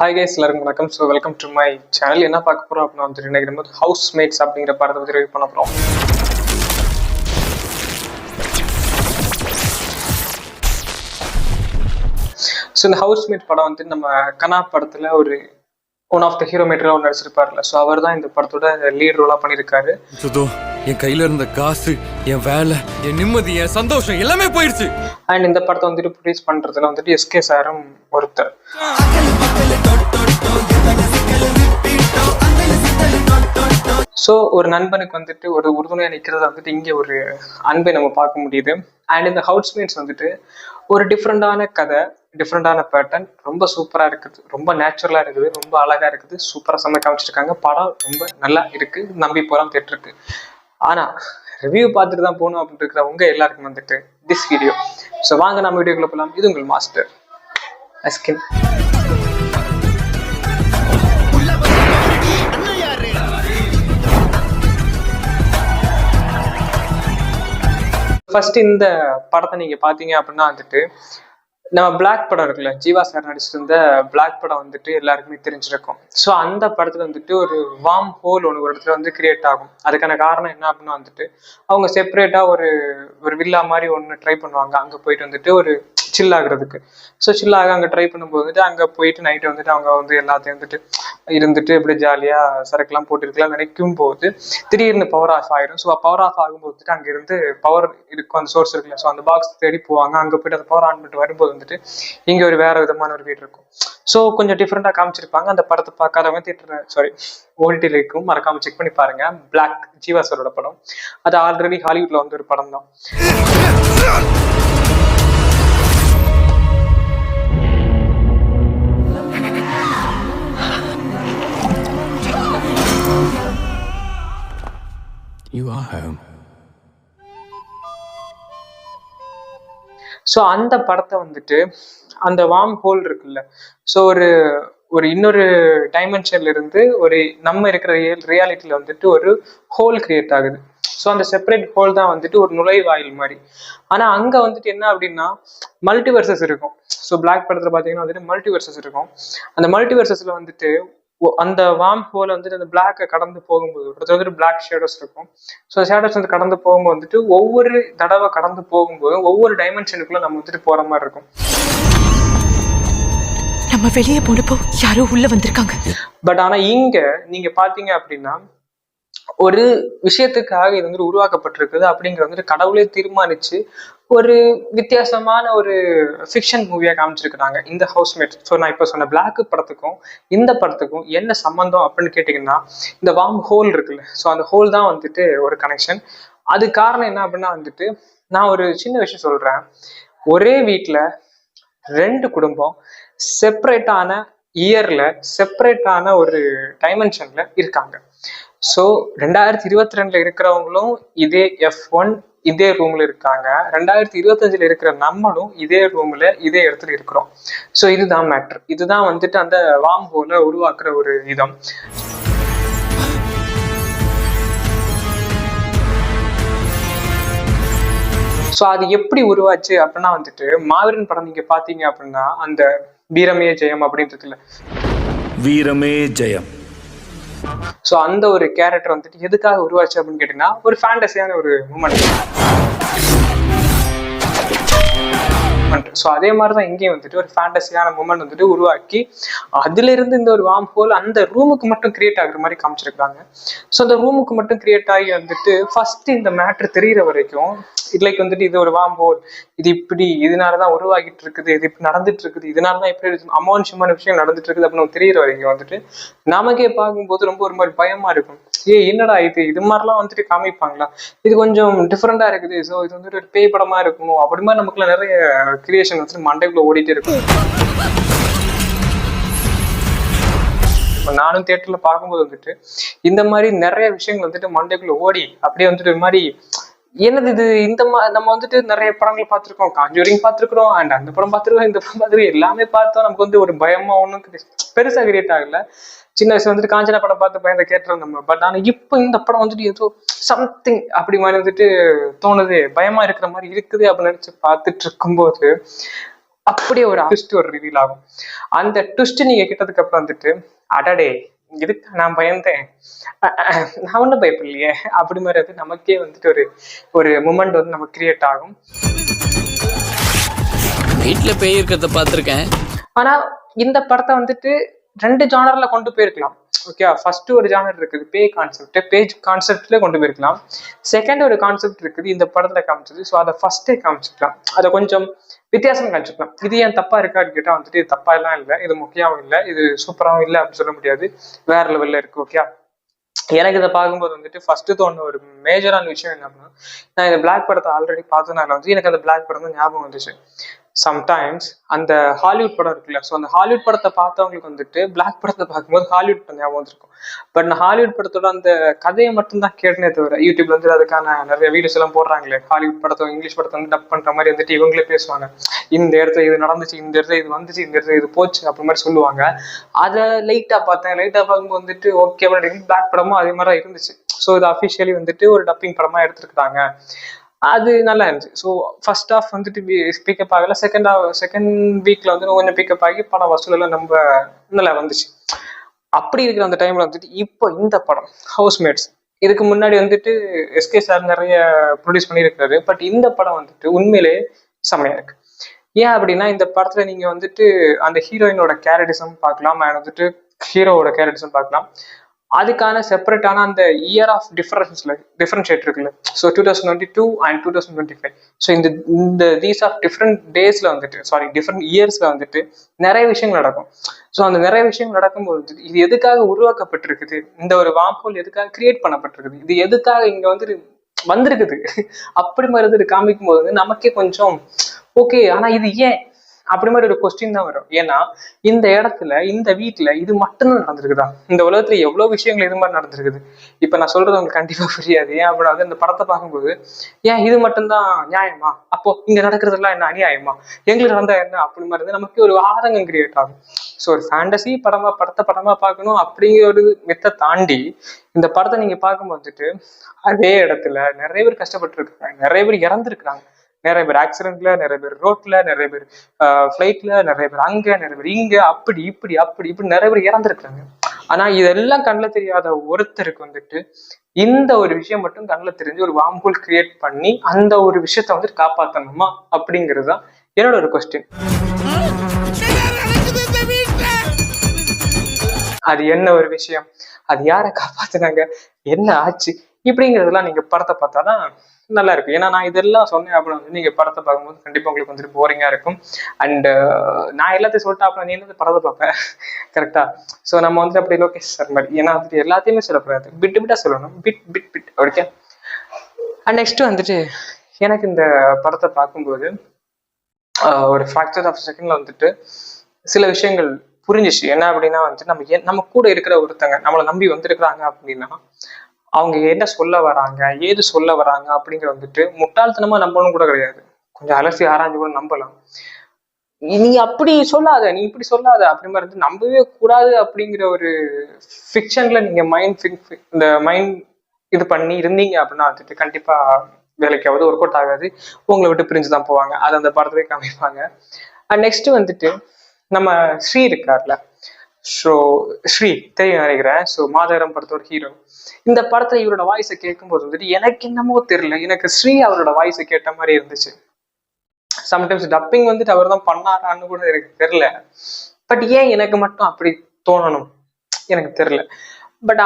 Hi guys, எல்லாருக்கும் வணக்கம். So welcome to my channel. என்ன பார்க்க போகிறோம் அப்படின்னா வந்துட்டு இன்னைக்கு நம்ம ஹவுஸ் மேட்ஸ் அப்படிங்கிற படத்தை பற்றி ரிவ்யூ பண்ண போகிறோம். ஸோ இந்த ஹவுஸ் மேட் படம் வந்து நம்ம கனா படத்தில் ஒரு ஒன் ஆஃப் த ஹீரோ மேட்டரில் ஒன்று நடிச்சிருப்பார்ல. ஸோ அவர் தான் இந்த படத்தோட லீட் ரோலாக பண்ணியிருக்காரு. என் கையில இருந்த காசு, என் வேலை, என் நிம்மதி, என் சந்தோஷம் எல்லாமே போயிடுச்சு. அண்ட் இந்த படத்தை வந்துட்டு ப்ரொடியூஸ் பண்ணுறதுல வந்துட்டு எஸ்கே சாரும் ஒருத்தர். ஸோ ஒரு நண்பனுக்கு வந்துட்டு ஒரு உறுதுணையாக நிற்கிறத வந்துட்டு இங்கே ஒரு அன்பை நம்ம பார்க்க முடியுது. அண்ட் இந்த ஹவுஸ்மேட்ஸ் வந்துட்டு ஒரு டிஃப்ரெண்டான கதை, டிஃப்ரெண்டான பேட்டர்ன், ரொம்ப சூப்பராக இருக்குது, ரொம்ப நேச்சுரலாக இருக்குது, ரொம்ப அழகாக இருக்குது, சூப்பராக சமைக்க காமிச்சிருக்காங்க. படம் ரொம்ப நல்லா இருக்குது, நம்பி போகலாம் தேட்டருக்கு. ஆனால் ரிவ்யூ பார்த்துட்டு தான் போகணும் அப்படின்னு இருக்கிறவங்க எல்லாருக்கும் வந்துட்டு திஸ் வீடியோ. ஸோ வாங்க நம்ம வீடியோக்குள்ள போகலாம். இது உங்கள் மாஸ்டர் அஸ்கின். ஃபர்ஸ்ட் இந்த படத்தை நீங்க பாத்தீங்க அப்படின்னா வந்துட்டு நம்ம பிளாக் படம் இருக்குல்ல, ஜீவா சார் நடிச்சிருந்த பிளாக் படம் வந்துட்டு எல்லாருக்குமே தெரிஞ்சிருக்கும். ஸோ அந்த படத்துல வந்துட்டு ஒரு வார்ம் ஹோல் ஒன்று ஒரு இடத்துல வந்து கிரியேட் ஆகும். அதுக்கான காரணம் என்ன அப்படின்னா வந்துட்டு அவங்க செப்பரேட்டா ஒரு வில்லா மாதிரி ஒன்று ட்ரை பண்ணுவாங்க. அங்கே போயிட்டு வந்துட்டு ஒரு சில் ஆகுறதுக்கு. ஸோ சில்லாக அங்கே ட்ரை பண்ணும்போது வந்துட்டு அங்கே போயிட்டு நைட்டு வந்துட்டு அவங்க வந்து எல்லாத்தையும் வந்துட்டு இருந்துட்டு இப்படி ஜாலியாக சரக்குலாம் போட்டுருக்கலாம் நினைக்கும் போது திடீர்னு பவர் ஆஃப் ஆயிடும். ஸோ பவர் ஆஃப் ஆகும்போது வந்துட்டு அங்கே இருந்து பவர் இருக்கும், அந்த சோர்ஸ் இருக்குல்ல. ஸோ அந்த பாக்ஸ் தேடி போவாங்க. அங்கே போயிட்டு அந்த பவர் ஆன் பண்ணிட்டு வரும்போது வந்துட்டு இங்கே ஒரு வேற விதமான ஒரு வீடு இருக்கும். ஸோ கொஞ்சம் டிஃப்ரெண்டாக காமிச்சிருப்பாங்க. அந்த படத்தை பார்க்காதவங்க தியேட்டர் ஓடிடியில் இருக்கும், மறக்காம செக் பண்ணி பாருங்க. பிளாக் ஜீவா சாரோட படம். அது ஆல்ரெடி ஹாலிவுட்ல வந்து ஒரு படம் தான். You are home. ஸோ அந்த படத்தை வந்துட்டு அந்த வார்ம் ஹோல் இருக்குல்ல, ஸோ ஒரு இன்னொரு டைமென்ஷன்ல இருந்து ஒரு நம்ம இருக்கிற ரியாலிட்டியில வந்துட்டு ஒரு ஹோல் கிரியேட் ஆகுது. ஸோ அந்த செப்பரேட் ஹோல் தான் வந்துட்டு ஒரு நுழைவாயில் மாதிரி. ஆனா அங்க வந்துட்டு என்ன அப்படின்னா மல்டிவர்சஸ் இருக்கும். ஸோ பிளாக் படத்துல பாத்தீங்கன்னா வந்துட்டு மல்டிவர்சஸ் இருக்கும். அந்த மல்டிவர்சஸ்ல வந்துட்டு அந்த வார்ம் ஹோல் வந்துட்டு அந்த பிளாக்கை கடந்து போகும்போது வந்துட்டு பிளாக் ஷேடோஸ் இருக்கும். ஸோ ஷேடோஸ் வந்து கடந்து போகும்போது வந்துட்டு ஒவ்வொரு தடவை கடந்து போகும்போது ஒவ்வொரு டைமென்ஷனுக்குள்ள நம்ம வந்துட்டு போற மாதிரி இருக்கும். நம்ம வெளியே போனப்போ யாரோ உள்ள வந்திருக்காங்க. பட் ஆனா இங்க நீங்க பாத்தீங்க அப்படின்னா ஒரு விஷயத்துக்காக இது வந்து உருவாக்கப்பட்டிருக்குது அப்படிங்கிற வந்துட்டு கடவுளே தீர்மானிச்சு ஒரு வித்தியாசமான ஒரு ஃபிக்ஷன் மூவியா காமிச்சிருக்கிறாங்க இந்த ஹவுஸ்மேட். ஸோ நான் இப்போ சொன்ன பிளாக் படத்துக்கும் இந்த படத்துக்கும் என்ன சம்பந்தம் அப்படின்னு கேட்டிங்கன்னா இந்த வார்ம் ஹோல் இருக்குல்ல, ஸோ அந்த ஹோல் தான் வந்துட்டு ஒரு கனெக்ஷன். அது காரணம் என்ன அப்படின்னா வந்துட்டு நான் ஒரு சின்ன விஷயம் சொல்றேன். ஒரே வீட்டில் ரெண்டு குடும்பம் செப்பரேட்டான இயர்ல செப்பரேட்டான ஒரு டைமென்ஷன்ல இருக்காங்க. ஸோ 2022 இருக்கிறவங்களும் இதே F1 இதே ரூம்ல இருக்காங்க. 2025 இருக்கிற நம்மளும் இதே ரூம்ல இதே இடத்துல இருக்கிறோம். ஸோ இதுதான் மேட்டர். இதுதான் வந்துட்டு அந்த வார்ம் ஹோலை உருவாக்குற ஒரு விதம். ஸோ அது எப்படி உருவாச்சு அப்படின்னா வந்துட்டு மாவீரன் படம் நீங்க பாத்தீங்க அப்படின்னா அந்த வீரமே ஜெயம் அப்படின்றதுல வீரமே ஜெயம். ஸோ அந்த ஒரு கேரக்டர் வந்துட்டு எதுக்காக உருவாச்சு அப்படின்னு கேட்டீங்கன்னா ஒரு ஃபேண்டஸியான ஒரு மூமெண்ட். ஸோ அதே மாதிரிதான் இங்கேயும் வந்துட்டு ஒரு ஃபேண்டஸியான மூமெண்ட் வந்துட்டு உருவாக்கி அதுல இருந்து இந்த ஒரு வார்ம் ஹோல் அந்த ரூமுக்கு மட்டும் கிரியேட் ஆகுற மாதிரி காமிச்சிருக்காங்க. ஸோ அந்த ரூமுக்கு மட்டும் கிரியேட் ஆகி வந்துட்டு ஃபர்ஸ்ட் இந்த மேட்ரு தெரிகிற வரைக்கும் லைக் வந்துட்டு இது ஒரு வார்ம் ஹோல், இது இப்படி இதனாலதான் உருவாகிட்டு இருக்குது, இது இப்படி நடந்துட்டு இருக்குது, இதனாலதான் இப்படி அமானுஷமான விஷயம் நடந்துட்டு இருக்குது அப்படின்னு தெரிகிற வரைக்கும் வந்துட்டு நமக்கே பார்க்கும்போது ரொம்ப ஒரு மாதிரி பயமா இருக்கும். என்னடா இது மாதிரிலாம் வந்துட்டு காமிப்பாங்களா, இது கொஞ்சம் டிஃப்ரெண்டா இருக்குது, ஸோ இது வந்துட்டு ஒரு பேய் படமா இருக்கணும் அப்படி மாதிரி நமக்குள்ள நிறைய கிரியேஷன் வந்துட்டு மண்டைக்குள்ள ஓடிட்டே இருக்கும். நானும் தியேட்டர்ல பார்க்கும்போது வந்துட்டு இந்த மாதிரி நிறைய விஷயங்கள் வந்துட்டு மண்டைக்குள்ள ஓடி அப்படியே வந்துட்டு ஒரு மாதிரி என்னது இது நம்ம வந்துட்டு நிறைய படங்கள் பார்த்துருக்கோம், காஞ்சூரிங் பார்த்துருக்கிறோம், அண்ட் அந்த படம் பார்த்துருக்கோம், இந்த படம் பார்த்துருக்கோம், எல்லாமே பார்த்தோம். நமக்கு வந்து ஒரு பயமா ஒன்றும் பெருசா கிரியேட் ஆகல. சின்ன வயசுல வந்துட்டு காஞ்சனா படம் பார்த்து பயந்த கேட்டுறோம் நம்ம. பட் ஆனா இப்போ இந்த படம் வந்துட்டு ஏதோ சம்திங் அப்படி மாதிரி வந்துட்டு தோணுது, பயமா இருக்கிற மாதிரி இருக்குது அப்படின்னு நினைச்சு பார்த்துட்டு இருக்கும்போது அப்படியே ஒரு ட்விஸ்ட் ஒரு ரிவீல் ஆகும். அந்த ட்விஸ்ட் நீங்க கிட்டதுக்கு அப்புறம் வந்துட்டு அடடே இதுக்கு நான் பயந்தேன், நான் ஒன்றும் பயப்படலையே அப்படி மாதிரி வந்து நமக்கே வந்துட்டு ஒரு ஒரு மூமெண்ட் வந்து நமக்கு கிரியேட் ஆகும். வீட்டுல பேய் இருக்கிறத பார்த்திருக்கேன். ஆனா இந்த படத்தை வந்துட்டு 2 ஜானர்ல கொண்டு போயிருக்கலாம். ஓகே, ஃபர்ஸ்ட் ஒரு ஜானர் இருக்குது பேய் கான்செப்ட், பேஜ் கான்செப்ட்ல கொண்டு போயிருக்கலாம். செகண்ட் ஒரு கான்செப்ட் இருக்குது இந்த படத்துல காமிச்சது. ஸோ அதை ஃபர்ஸ்டே காமிச்சிக்கலாம், அதை கொஞ்சம் வித்தியாசம் காமிச்சிக்கலாம். இது ஏன் தப்பா இருக்கான்னு கேட்டா வந்துட்டு இது தப்பா எல்லாம் இல்லை, இது முக்கியமும் இல்லை, இது சூப்பராகவும் இல்லை அப்படின்னு சொல்ல முடியாது, வேற லெவல்ல இருக்கு. ஓகே, எனக்கு இதை பார்க்கும்போது வந்துட்டு ஃபர்ஸ்ட் தோணுன ஒரு மேஜரான விஷயம் என்ன அப்படின்னா, நான் இந்த பிளாக் படத்தை ஆல்ரெடி பார்த்ததுனால வந்து எனக்கு அந்த பிளாக் படம் தான் ஞாபகம் வந்துச்சு. சம்டைம்ஸ் அந்த ஹாலிவுட் படம் இருக்குல்ல, ஸோ அந்த ஹாலிவுட் படத்தை பார்த்தவங்களுக்கு வந்துட்டு பிளாக் படத்தை பார்க்கும்போது ஹாலிவுட் படம் ஞாபகம் வந்திருக்கும். பட் நான் ஹாலிவுட் படத்தோட அந்த கதையை மட்டும்தான் கேட்டனே தவிர, யூடியூப்ல வந்து அதுக்கான நிறைய வீடியோஸ் எல்லாம் போடுறாங்களே, ஹாலிவுட் படத்தை இங்கிலீஷ் படத்தை வந்து டப் பண்ற மாதிரி வந்துட்டு இவங்களே பேசுவாங்க, இந்த இடத்துல இது நடந்துச்சு, இந்த இடத்துல இது வந்துச்சு, இந்த இடத்துல இது போச்சு அப்படி மாதிரி சொல்லுவாங்க. அதை லைட்டா பார்த்தேன், லைட்டா பார்க்கும்போது வந்துட்டு ஓகே, பிளாக் படமும் அதே மாதிரி தான் இருந்துச்சு. ஸோ இது அஃபிஷியலி வந்துட்டு ஒரு டப்பிங் படமா எடுத்துருக்காங்க, அது நல்லா இருந்துச்சு. ஸோ ஃபர்ஸ்ட் ஹாஃப் வந்துட்டு பிக்கப் ஆகல, செகண்ட் வீக்ல வந்து கொஞ்சம் பிக்கப் ஆகி படம் வசூல் எல்லாம் ரொம்ப நல்லா வந்துச்சு. அப்படி இருக்கிற அந்த டைம்ல வந்துட்டு இப்போ இந்த படம் ஹவுஸ்மேட்ஸ், இதுக்கு முன்னாடி வந்துட்டு எஸ்கே சார் நிறைய ப்ரொடியூஸ் பண்ணியிருக்காரு. பட் இந்த படம் வந்துட்டு உண்மையிலே செம்மையா இருக்கு. ஏன் அப்படின்னா இந்த படத்துல நீங்க வந்துட்டு அந்த ஹீரோயினோட கேரக்டரிசம் பார்க்கலாம், அண்ட் வந்துட்டு ஹீரோவோட கேரக்டரிசம் பார்க்கலாம். அதுக்கான செப்பரேட்டான அந்த இயர் ஆஃப் டிஃபரன்ஷியேட் இருக்குல்ல, ஸோ 2022 அண்ட் 2025. ஸோ இந்த தீஸ் ஆஃப் டிஃப்ரெண்ட் டேஸ்ல வந்துட்டு டிஃப்ரெண்ட் இயர்ஸ்ல வந்துட்டு நிறைய விஷயங்கள் நடக்கும். ஸோ அந்த நிறைய விஷயங்கள் நடக்கும்போது இது எதுக்காக உருவாக்கப்பட்டிருக்குது, இந்த ஒரு வார்ம்ஹோல் எதுக்காக கிரியேட் பண்ணப்பட்டிருக்குது, இது எதுக்காக இங்க வந்துட்டு வந்திருக்குது அப்படி மாதிரி இது காமிக்கும் போது நமக்கே கொஞ்சம் ஓகே, ஆனா இது ஏன் அப்படி மாதிரி ஒரு கொஸ்டின் தான் வரும். ஏன்னா இந்த இடத்துல இந்த வீட்டுல இது மட்டும்தான் நடந்திருக்குதா, இந்த உலகத்துல எவ்வளவு விஷயங்கள் இது மாதிரி நடந்திருக்குது. இப்ப நான் சொல்றது உங்களுக்கு கண்டிப்பா புரியாது. ஏன் அப்படின்னா இந்த படத்தை பார்க்கும்போது ஏன் இது மட்டும்தான் நியாயமா, அப்போ இங்க நடக்கிறதெல்லாம் என்ன அநியாயமா, எங்களுக்கு நடந்தா என்ன அப்படி மாதிரி நமக்கு ஒரு ஆதங்கம் கிரியேட் ஆகும். ஸோ ஒரு ஃபேண்டசி படமா பார்க்கணும் அப்படிங்கிற ஒரு மெத்தை தாண்டி இந்த படத்தை நீங்க பார்க்கும்போது வந்துட்டு அதே இடத்துல நிறைய பேர் கஷ்டப்பட்டு இருக்காங்க, நிறைய பேர் இறந்துருக்காங்க, நிறைய பேர் ஆக்சிடென்ட்ல, நிறைய பேர் ரோட்ல, நிறைய பேர் ஃபிளைட்ல, நிறைய பேர் அங்க, நிறைய பேர் இங்க, அப்படி இப்படி நிறைய பேர் இறந்துருக்காங்க. ஆனா இதெல்லாம் கண்ணில் தெரியாத ஒருத்தருக்கு வந்துட்டு இந்த ஒரு விஷயம் மட்டும் கண்ணில் தெரிஞ்சு ஒரு வார்ம்ஹோல் கிரியேட் பண்ணி அந்த ஒரு விஷயத்த வந்துட்டு காப்பாற்றணுமா அப்படிங்கிறது தான் என்னோட ஒரு கொஸ்டின். அது என்ன ஒரு விஷயம், அது யாரை காப்பாத்தினாங்க, என்ன ஆச்சு, இப்படிங்கிறதுலாம் நீங்க படத்தை பார்த்தாதான் நல்லா இருக்கும். ஏன்னா நான் இதெல்லாம் சொன்னேன் அப்படின்னா வந்து நீங்க படத்தை பார்க்கும்போது கண்டிப்பா உங்களுக்கு வந்துட்டு போரிங்கா இருக்கும். அண்ட் நான் எல்லாத்தையும் சொல்லிட்டேன் அப்புறம் நீ என்ன படத்தை பார்ப்பேன் கரெக்டா. ஸோ நம்ம வந்துட்டு அப்படி லோகேஷ் சார் மாதிரி, ஏன்னா வந்துட்டு எல்லாத்தையுமே சொல்லக்கூடாது, பிட்டா சொல்லணும், பிட் ஓகே. அண்ட் நெக்ஸ்ட் வந்துட்டு எனக்கு இந்த படத்தை பார்க்கும்போது ஒரு ஃபிராக்சர் ஆஃப் செகண்ட்ல வந்துட்டு சில விஷயங்கள் புரிஞ்சிச்சு. என்ன அப்படின்னா வந்துட்டு நம்ம கூட இருக்கிற ஒருத்தங்க நம்மளை நம்பி வந்திருக்கிறாங்க அப்படின்னா அவங்க என்ன சொல்ல வராங்க, ஏது சொல்ல வராங்க அப்படிங்கிற வந்துட்டு முட்டாள்தனமா நம்பணும் கூட கிடையாது, கொஞ்சம் அலசி ஆராய்ஞ்சு கூட நம்பலாம். நீ அப்படி சொல்லாத, நீ இப்படி சொல்லாத அப்படி மாதிரி இருந்து நம்பவே கூடாது அப்படிங்கிற ஒரு ஃபிக்ஷன்ல நீங்க இந்த மைண்ட் இது பண்ணி இருந்தீங்க அப்படின்னா வந்துட்டு கண்டிப்பா வேலைக்காவது ஒர்க் அவுட் ஆகாது, உங்களை விட்டு பிரிஞ்சுதான் போவாங்க. அது அந்த படத்துலேயே காமிப்பாங்க. அண்ட் நெக்ஸ்ட் வந்துட்டு நம்ம ஸ்ரீ இருக்கார்ல, ஸோ ஸ்ரீ தெரியும் நினைக்கிறேன். ஸோ மாதவரம் படத்தோட ஹீரோ. இந்த படத்துல இவரோட வாய்ஸை கேட்கும்போது வந்துட்டு எனக்கு என்னமோ தெரியல, எனக்கு ஸ்ரீ அவரோட வாய்ஸை கேட்ட மாதிரி இருந்துச்சு. சம்டைம்ஸ் டப்பிங் வந்துட்டு அவர் தான் பண்ணாரான்னு கூட எனக்கு தெரியல. பட் ஏன் எனக்கு மட்டும் அப்படி தோணணும் எனக்கு தெரியல. பட்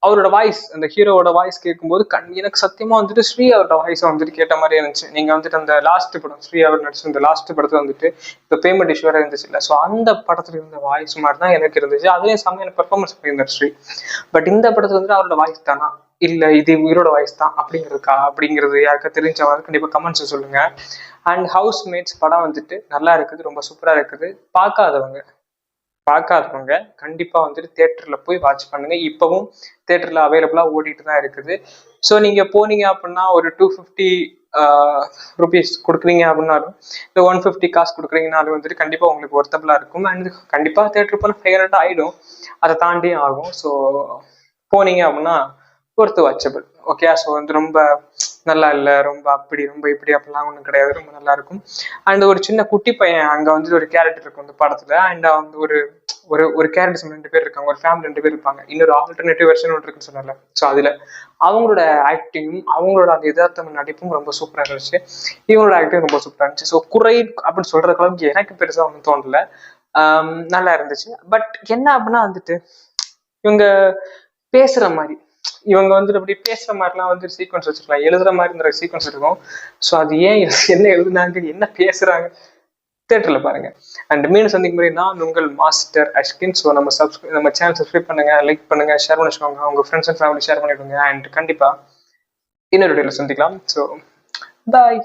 அவரோட வாய்ஸ், அந்த ஹீரோவோட வாய்ஸ் கேட்கும்போது எனக்கு சத்தியமா வந்துட்டு ஸ்ரீ அவரோட வாய்ஸை வந்துட்டு கேட்ட மாதிரி இருந்துச்சு. நீங்க வந்துட்டு அந்த லாஸ்ட் படம் ஸ்ரீ அவர் நடிச்சு இந்த லாஸ்ட் படத்துல வந்துட்டு இப்போ பேமெண்ட் இஷ்யூ இருந்துச்சு இல்லை, ஸோ அந்த படத்துல இருந்த வாய்ஸ் மாதிரி தான் எனக்கு இருந்துச்சு. அதுலேயும் செம்மையான பெர்ஃபார்மன்ஸ் பண்ணியிருந்தார் ஸ்ரீ. பட் இந்த படத்துல வந்துட்டு அவரோட வாய்ஸ் தானா இல்லை இது இவரோட வாய்ஸ் தான் அப்படிங்கிறது யாருக்கா தெரிஞ்சவங்க கண்டிப்பா கமெண்ட்ஸ் சொல்லுங்க. அண்ட் ஹவுஸ்மேட்ஸ் படம் வந்துட்டு நல்லா இருக்குது, ரொம்ப சூப்பரா இருக்குது. பார்க்காதவங்க கண்டிப்பா வந்துட்டு தியேட்டர்ல போய் வாட்ச் பண்ணுங்க. இப்பவும் தியேட்டர்ல அவைலபிளா ஓடிட்டு தான் இருக்குது. ஸோ நீங்க போனீங்க அப்படின்னா ஒரு 250 ருபீஸ் கொடுக்குறீங்க அப்படின்னாலும் இல்லை 150 காசு கொடுக்குறீங்கனாலும் வந்துட்டு கண்டிப்பா உங்களுக்கு ஒர்த்தபிளா இருக்கும். அண்ட் கண்டிப்பா தியேட்டர் போனால் 500 ஆயிடும், அதை தாண்டியும் ஆகும். ஸோ போனீங்க அப்படின்னா ஒர்த்து வாட்சபிள். ஓகே, ஸோ வந்து ரொம்ப நல்லா இல்லை, ரொம்ப அப்படி ரொம்ப இப்படி அப்படிலாம் ஒன்றும் கிடையாது, ரொம்ப நல்லா இருக்கும். அண்ட் ஒரு சின்ன குட்டி பையன் அங்கே வந்து ஒரு கேரக்டர் இருக்கும் அந்த படத்துல. அண்ட் வந்து ஒரு ஒரு ஒரு கேரக்டர்ஸ் 2 பேர் இருக்காங்க, ஒரு ஃபேமிலி 2 பேர் இருப்பாங்க. இன்னொரு ஆல்டர்னேட்டிவ் வெர்ஷன் ஒன்று இருக்குன்னு சொன்னால. ஸோ அதுல அவங்களோட ஆக்டிங்கும் அவங்களோட அந்த யதார்த்தம் நடிப்பும் ரொம்ப சூப்பராக இருந்துச்சு. இவங்களோட ஆக்டிங் ரொம்ப சூப்பராக இருந்துச்சு. ஸோ குறை அப்படின்னு சொல்ற அளவுக்கு எனக்கு பெருசா ஒன்றும் தோணல. நல்லா இருந்துச்சு. பட் என்ன அப்படின்னா வந்துட்டு இவங்க பேசுற மாதிரி, இவங்க வந்துட்டு அப்படி பேசுற மாதிரிலாம் வந்து சீக்வன்ஸ் வச்சிருக்கலாம், எழுதுற மாதிரி இந்த சீக்வன்ஸ் இருக்கும். ஸோ அது ஏன் என்ன எழுதுனாங்க, என்ன பேசுறாங்க, தேட்டர்ல பாருங்க. அண்ட் மீன் சந்திக்கும் முறை நான் உங்கள் மாஸ்டர் அஷ்கின். ஸோ நம்ம சேனல் சப்ஸ்கிரைப் பண்ணுங்க, லைக் பண்ணுங்க, ஷேர் பண்ணி வச்சுக்கோங்க, உங்க ஃப்ரெண்ட்ஸ் அண்ட் ஃபேமிலி ஷேர் பண்ணிவிடுங்க. அண்ட் கண்டிப்பா இன்னொரு வீடியோல சந்திக்கலாம். So bye.